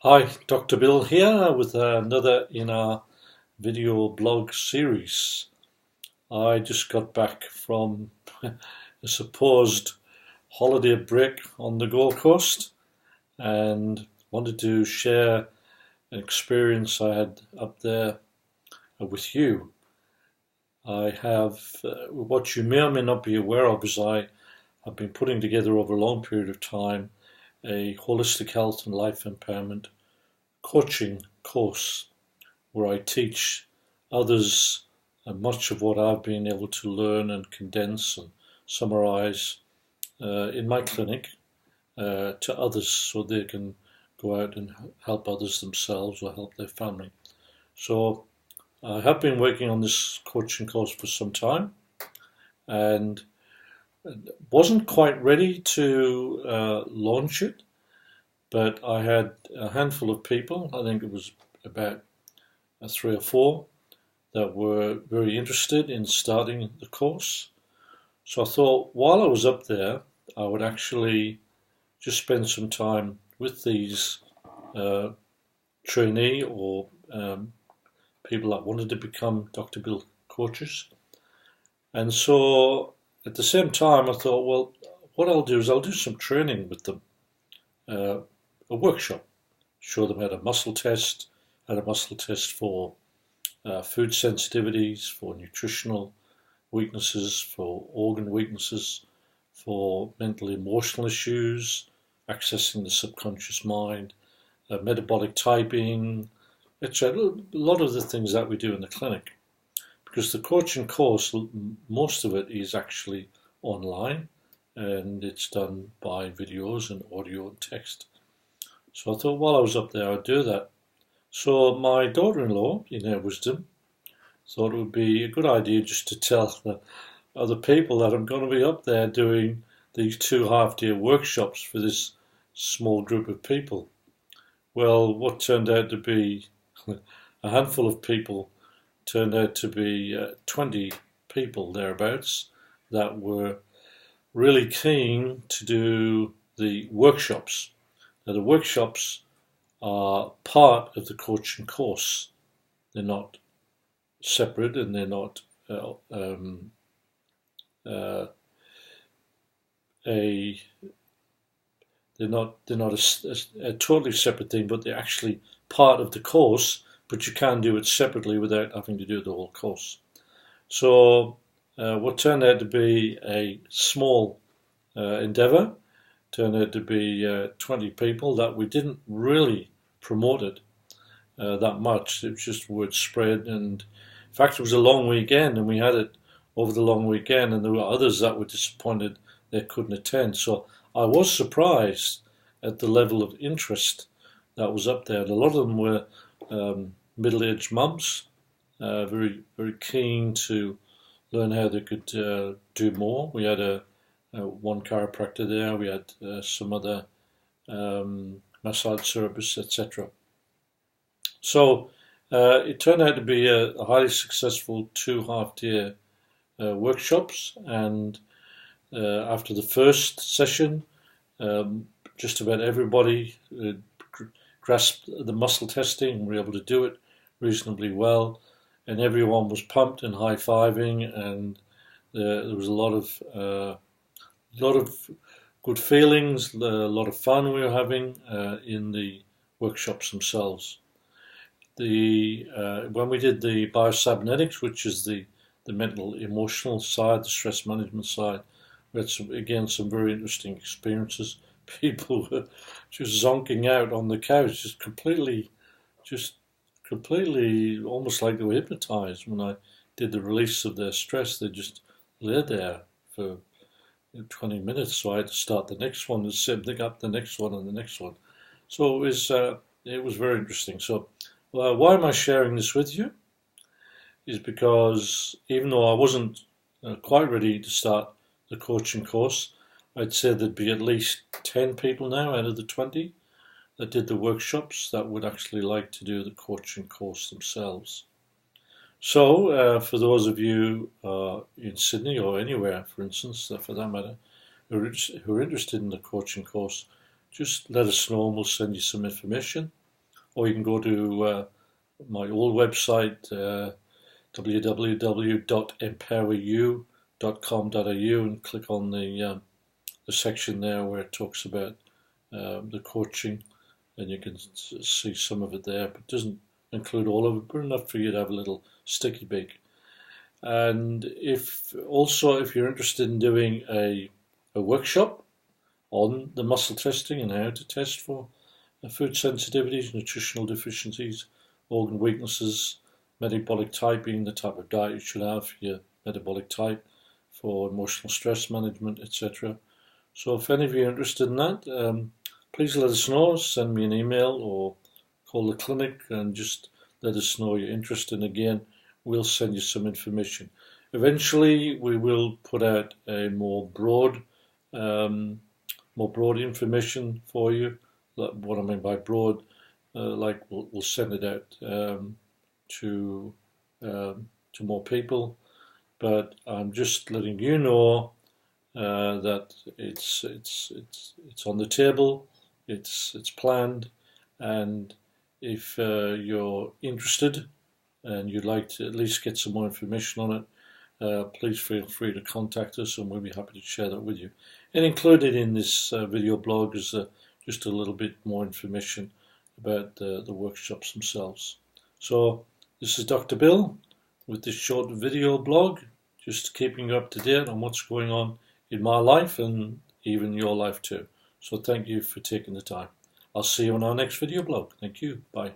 Hi, Dr. Bill here with another in our video blog series. I just got back from a supposed holiday break on the Gold Coast and wanted to share an experience I had up there with you. I have what you may or may not be aware of is I have been putting together over a long period of time a holistic health and life empowerment coaching course where I teach others much of what I've been able to learn and condense and summarize in my clinic to others so they can go out and help others themselves or help their family. So I have been working on this coaching course for some time and wasn't quite ready to launch it, but I had a handful of people, I think it was about three or four, that were very interested in starting the course. So I thought while I was up there, I would actually just spend some time with these trainee or people that wanted to become Dr. Bill coaches. And so at the same time, I thought, well, what I'll do is I'll do some training with them, a workshop, show them how to muscle test, for food sensitivities, for nutritional weaknesses, for organ weaknesses, for mental emotional issues, accessing the subconscious mind, metabolic typing, etc. A lot of the things that we do in the clinic. Because the coaching course, most of it is actually online and it's done by videos and audio and text. So I thought while I was up there, I'd do that. So my daughter-in-law, in her wisdom, thought it would be a good idea just to tell the other people that I'm going to be up there doing these 2 half-day workshops for this small group of people. Well, what turned out to be a handful of people turned out to be 20 people thereabouts that were really keen to do the workshops. Now, the workshops are part of the coaching course. They're not separate and they're not they're not a totally separate thing, but they're actually part of the course. But you can do it separately without having to do the whole course. So what turned out to be a small endeavor turned out to be 20 people that we didn't really promote it that much. It was just word spread, and in fact it was a long weekend and we had it over the long weekend, and there were others that were disappointed they couldn't attend. So I was surprised at the level of interest that was up there. And a lot of them were middle-aged mums, very, very keen to learn how they could do more. We had one chiropractor there, we had some other massage therapists, etc. So it turned out to be a highly successful 2 half-day workshops, and after the first session, just about everybody grasped the muscle testing and were able to do it reasonably well, and everyone was pumped and high-fiving, and there was a lot of good feelings, a lot of fun we were having in the workshops themselves. When we did the biocybernetics, which is the mental emotional side, the stress management side, we had some very interesting experiences. People were just zonking out on the couch, just completely almost like they were hypnotized. When I did the release of their stress, they just lay there for 20 minutes, so I had to start the next one, the same thing up the next one and the next one. So it was very interesting. So why am I sharing this with you? Is because even though I wasn't quite ready to start the coaching course, I'd say there'd be at least 10 people now out of the 20 that did the workshops that would actually like to do the coaching course themselves. So for those of you in Sydney or anywhere, for instance, for that matter, who are interested in the coaching course, just let us know and we'll send you some information. or you can go to my old website, www.empoweryou.com.au, and click on the section there where it talks about the coaching, and you can see some of it there, but it doesn't include all of it, but enough for you to have a little sticky beak. And if you're interested in doing a workshop on the muscle testing and how to test for food sensitivities, nutritional deficiencies, organ weaknesses, metabolic type, being the type of diet you should have for your metabolic type, for emotional stress management, etc. So if any of you are interested in that, please let us know. Send me an email or call the clinic and just let us know you're interested. And again, we'll send you some information. Eventually, we will put out a more broad information for you. What I mean by broad, like we'll send it out to more people. But I'm just letting you know that it's on the table, it's planned, and if you're interested and you'd like to at least get some more information on it, please feel free to contact us, and we'll be happy to share that with you. And included in this video blog is just a little bit more information about the workshops themselves. So this is Dr. Bill with this short video blog, just keeping you up to date on what's going on in my life and even your life too. So thank you for taking the time. I'll see you on our next video blog. Thank you. Bye.